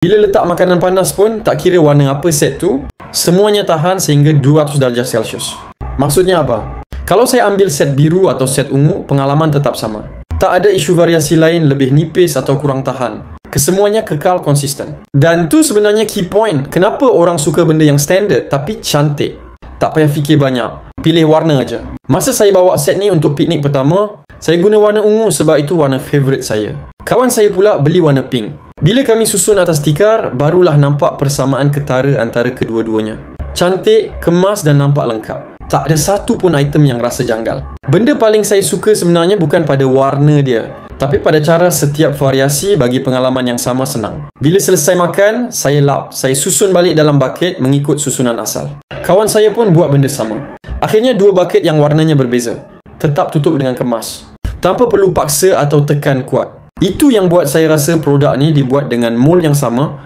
Bila letak makanan panas pun, tak kira warna apa set tu, semuanya tahan sehingga 200 darjah Celsius. Maksudnya apa? Kalau saya ambil set biru atau set ungu, pengalaman tetap sama. Tak ada isu variasi lain lebih nipis atau kurang tahan. Kesemuanya kekal konsisten. Dan tu sebenarnya key point. Kenapa orang suka benda yang standard tapi cantik? Tak payah fikir banyak. Pilih warna aja. Masa saya bawa set ni untuk piknik pertama, saya guna warna ungu sebab itu warna favourite saya. Kawan saya pula beli warna pink. Bila kami susun atas tikar, barulah nampak persamaan ketara antara kedua-duanya. Cantik, kemas dan nampak lengkap. Tak ada satu pun item yang rasa janggal. Benda paling saya suka sebenarnya bukan pada warna dia, tapi pada cara setiap variasi bagi pengalaman yang sama senang. Bila selesai makan, saya lap. Saya susun balik dalam bucket mengikut susunan asal. Kawan saya pun buat benda sama. Akhirnya 2 bucket yang warnanya berbeza. Tetap tutup dengan kemas. Tanpa perlu paksa atau tekan kuat. Itu yang buat saya rasa produk ni dibuat dengan mold yang sama